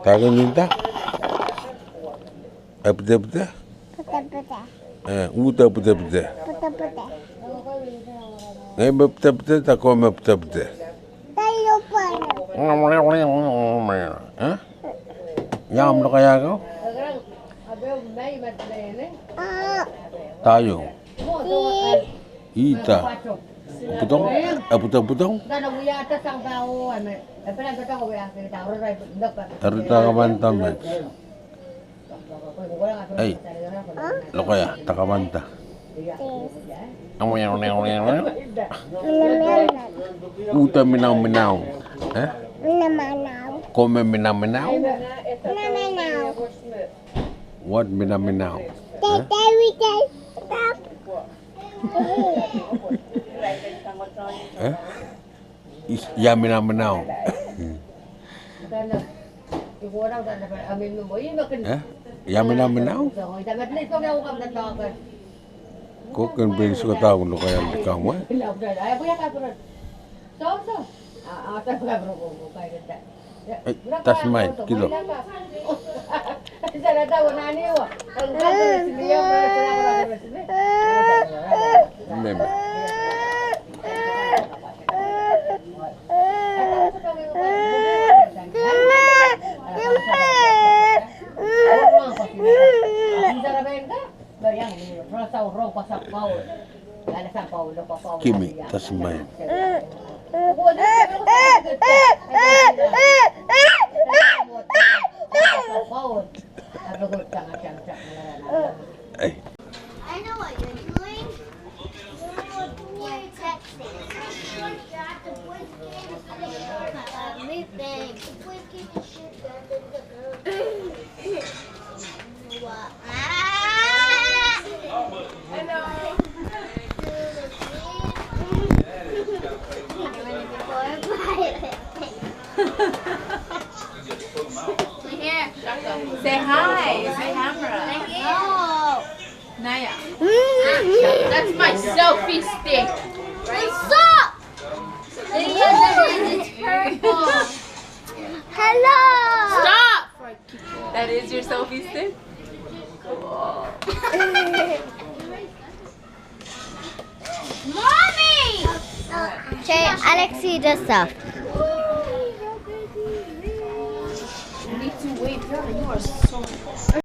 작은 인다? Pwude Pwude? Pwude Pwude. Pwude Pwude Pwude. Pwude Pwude. Ngayon Pwude Pwude, tako may Pwude Pwude. Tayo pa. Yam na kaya ko? Tayo. Ita. Putong? Putong putong? Tarita ka bantaman. Ay, lo kaya, takamanta. Uta minaw minaw. Minamanaw. Come minaw minaw? Minamanaw. What minaw minaw? Stop. Ya minaw minaw. Ya minaw minaw? Kok kan beri suka tahu lo kaya di kamu? Tas main kilo. Meme. Kimi, tas main. Hey. I know what you're doing. You're texting. Say hi. Say camera. Naya. That's my selfie stick. Stop! It's purple. Hello! Stop! That is your selfie stick? Cool. Mommy! Jay, Alexi does stuff.